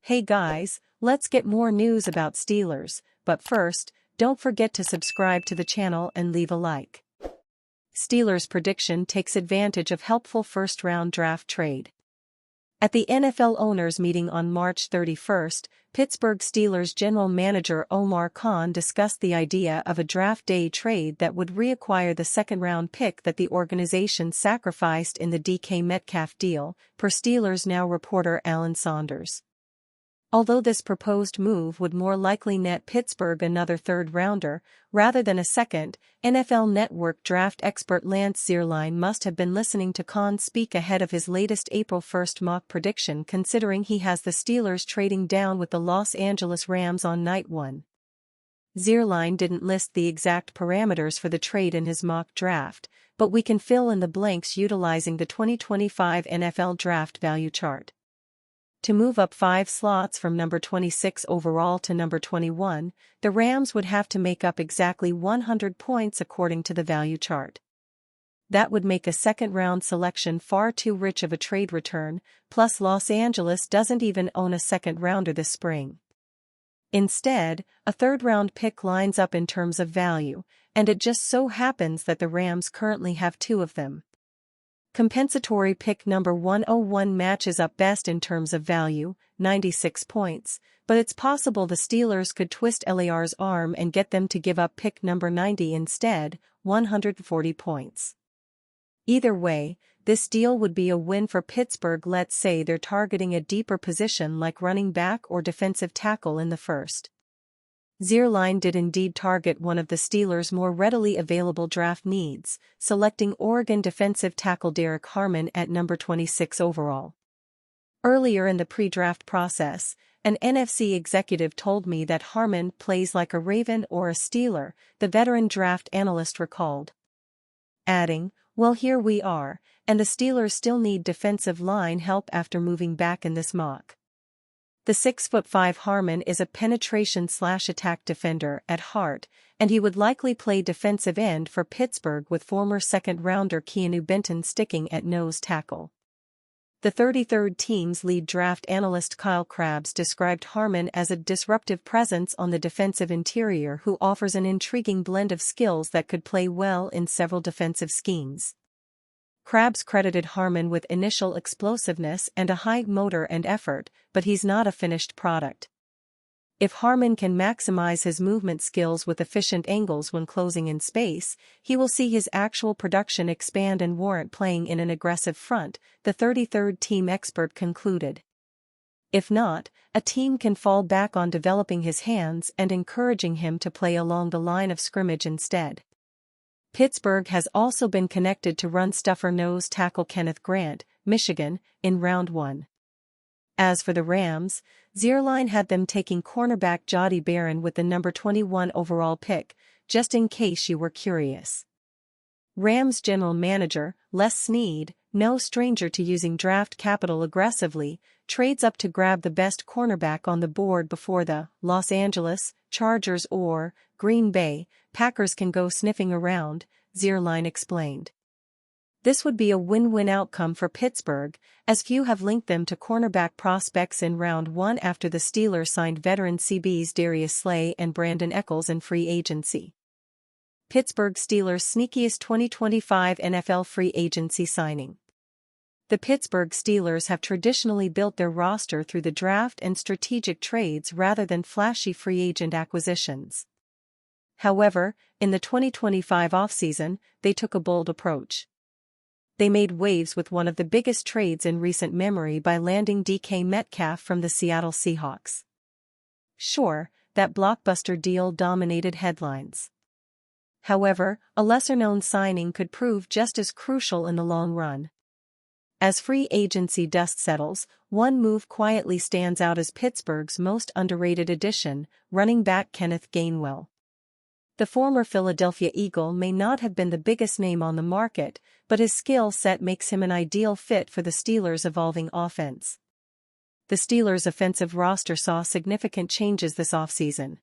Hey guys, let's get more news about Steelers, but first, don't forget to subscribe to the channel and leave a like. Steelers prediction takes advantage of helpful first-round draft trade. At the NFL owners' meeting on March 31st, Pittsburgh Steelers general manager Omar Khan discussed the idea of a draft day trade that would reacquire the second-round pick that the organization sacrificed in the DK Metcalf deal, per Steelers Now reporter Alan Saunders. Although this proposed move would more likely net Pittsburgh another third-rounder, rather than a second, NFL Network draft expert Lance Zierlein must have been listening to Khan speak ahead of his latest April 1st mock prediction, considering he has the Steelers trading down with the Los Angeles Rams on night 1. Zierlein didn't list the exact parameters for the trade in his mock draft, but we can fill in the blanks utilizing the 2025 NFL Draft Value Chart. To move up 5 slots from number 26 overall to number 21, the Rams would have to make up exactly 100 points according to the value chart. That would make a second-round selection far too rich of a trade return, plus Los Angeles doesn't even own a second-rounder this spring. Instead, a third-round pick lines up in terms of value, and it just so happens that the Rams currently have 2 of them. Compensatory pick number 101 matches up best in terms of value, 96 points, but it's possible the Steelers could twist LAR's arm and get them to give up pick number 90 instead, 140 points. Either way, this deal would be a win for Pittsburgh. Let's say they're targeting a deeper position like running back or defensive tackle in the first. Zierlein did indeed target one of the Steelers' more readily available draft needs, selecting Oregon defensive tackle Derek Harmon at number 26 overall. Earlier in the pre-draft process, an NFC executive told me that Harmon plays like a Raven or a Steeler, the veteran draft analyst recalled. Adding, "Well, here we are, and the Steelers still need defensive line help after moving back in this mock." The 6'5" Harmon is a penetration/attack defender at heart, and he would likely play defensive end for Pittsburgh with former second-rounder Keanu Benton sticking at nose tackle. The 33rd team's lead draft analyst Kyle Krabs described Harmon as a disruptive presence on the defensive interior who offers an intriguing blend of skills that could play well in several defensive schemes. Krabs credited Harmon with initial explosiveness and a high motor and effort, but he's not a finished product. If Harmon can maximize his movement skills with efficient angles when closing in space, he will see his actual production expand and warrant playing in an aggressive front, the 33rd team expert concluded. If not, a team can fall back on developing his hands and encouraging him to play along the line of scrimmage instead. Pittsburgh has also been connected to run-stuffer nose tackle Kenneth Grant, Michigan, in round 1. As for the Rams, Zierlein had them taking cornerback Jahdy Barron with the number 21 overall pick, just in case you were curious. Rams general manager, Les Snead, no stranger to using draft capital aggressively, trades up to grab the best cornerback on the board before the Los Angeles Chargers or Green Bay Packers can go sniffing around, Zierlein explained. This would be a win-win outcome for Pittsburgh, as few have linked them to cornerback prospects in round 1 after the Steelers signed veteran CBs Darius Slay and Brandon Echols in free agency. Pittsburgh Steelers' sneakiest 2025 NFL free agency signing. The Pittsburgh Steelers have traditionally built their roster through the draft and strategic trades rather than flashy free agent acquisitions. However, in the 2025 offseason, they took a bold approach. They made waves with one of the biggest trades in recent memory by landing DK Metcalf from the Seattle Seahawks. Sure, that blockbuster deal dominated headlines. However, a lesser-known signing could prove just as crucial in the long run. As free agency dust settles, one move quietly stands out as Pittsburgh's most underrated addition, running back Kenneth Gainwell. The former Philadelphia Eagle may not have been the biggest name on the market, but his skill set makes him an ideal fit for the Steelers' evolving offense. The Steelers' offensive roster saw significant changes this offseason.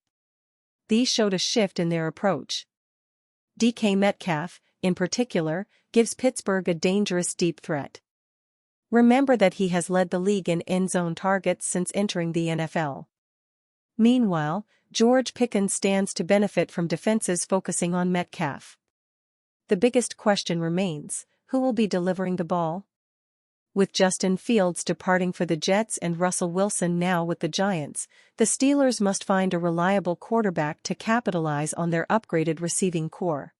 These showed a shift in their approach. DK Metcalf, in particular, gives Pittsburgh a dangerous deep threat. Remember that he has led the league in end-zone targets since entering the NFL. Meanwhile, George Pickens stands to benefit from defenses focusing on Metcalf. The biggest question remains, who will be delivering the ball? With Justin Fields departing for the Jets and Russell Wilson now with the Giants, the Steelers must find a reliable quarterback to capitalize on their upgraded receiving core.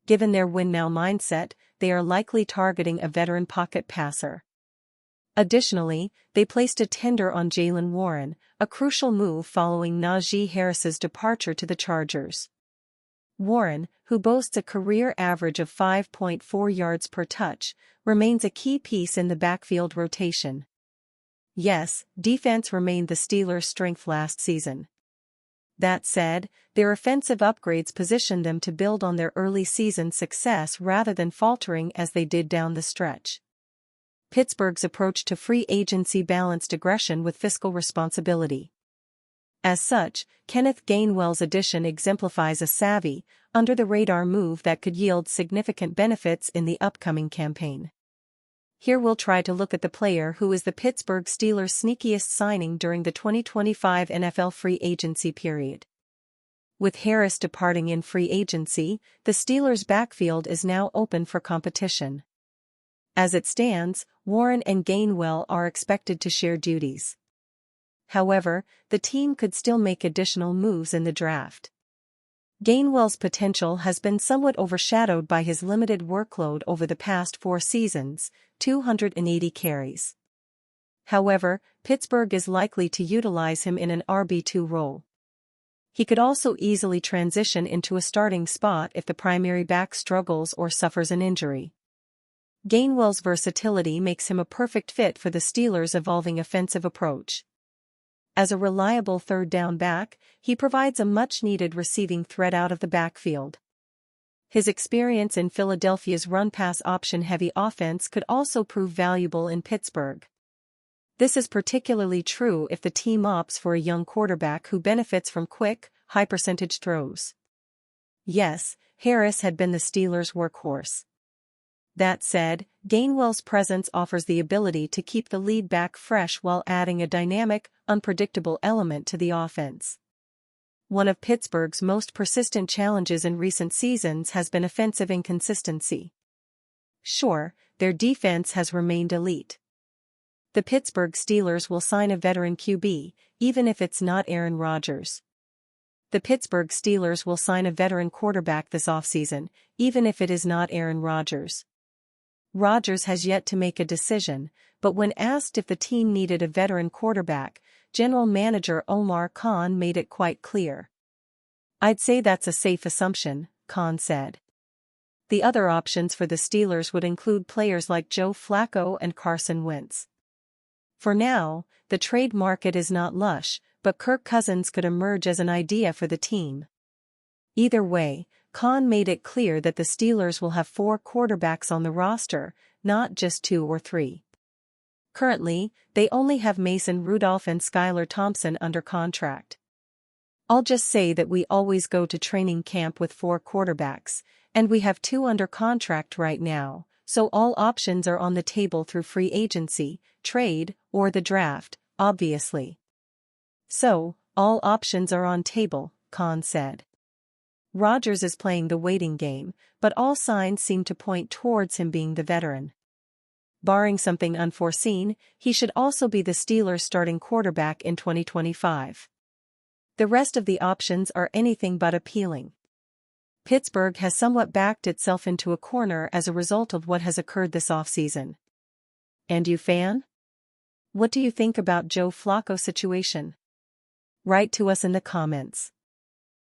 Given their win-now mindset, they are likely targeting a veteran pocket passer. Additionally, they placed a tender on Jaylen Warren, a crucial move following Najee Harris's departure to the Chargers. Warren, who boasts a career average of 5.4 yards per touch, remains a key piece in the backfield rotation. Yes, defense remained the Steelers' strength last season. That said, their offensive upgrades positioned them to build on their early season success rather than faltering as they did down the stretch. Pittsburgh's approach to free agency balanced aggression with fiscal responsibility. As such, Kenneth Gainwell's addition exemplifies a savvy, under-the-radar move that could yield significant benefits in the upcoming campaign. Here we'll try to look at the player who is the Pittsburgh Steelers' sneakiest signing during the 2025 NFL free agency period. With Harris departing in free agency, the Steelers' backfield is now open for competition. As it stands, Warren and Gainwell are expected to share duties. However, the team could still make additional moves in the draft. Gainwell's potential has been somewhat overshadowed by his limited workload over the past 4 seasons, 280 carries. However, Pittsburgh is likely to utilize him in an RB2 role. He could also easily transition into a starting spot if the primary back struggles or suffers an injury. Gainwell's versatility makes him a perfect fit for the Steelers' evolving offensive approach. As a reliable third-down back, he provides a much-needed receiving threat out of the backfield. His experience in Philadelphia's run-pass option-heavy offense could also prove valuable in Pittsburgh. This is particularly true if the team opts for a young quarterback who benefits from quick, high-percentage throws. Yes, Harris had been the Steelers' workhorse. That said, Gainwell's presence offers the ability to keep the lead back fresh while adding a dynamic, unpredictable element to the offense. One of Pittsburgh's most persistent challenges in recent seasons has been offensive inconsistency. Sure, their defense has remained elite. The Pittsburgh Steelers will sign a veteran QB, even if it's not Aaron Rodgers. The Pittsburgh Steelers will sign a veteran quarterback this offseason, even if it is not Aaron Rodgers. Rodgers has yet to make a decision, but when asked if the team needed a veteran quarterback, General Manager Omar Khan made it quite clear. "I'd say that's a safe assumption," Khan said. The other options for the Steelers would include players like Joe Flaco and Carson Wentz. For now, the trade market is not lush, but Kirk Cousins could emerge as an idea for the team. Either way, Khan made it clear that the Steelers will have 4 quarterbacks on the roster, not just 2 or 3. Currently, they only have Mason Rudolph and Skylar Thompson under contract. "I'll just say that we always go to training camp with 4 quarterbacks, and we have 2 under contract right now, so all options are on the table through free agency, trade, or the draft, obviously." "So, all options are on table," Khan said. Rodgers is playing the waiting game, but all signs seem to point towards him being the veteran. Barring something unforeseen, he should also be the Steelers' starting quarterback in 2025. The rest of the options are anything but appealing. Pittsburgh has somewhat backed itself into a corner as a result of what has occurred this offseason. And you, fan? What do you think about Joe Flacco's situation? Write to us in the comments.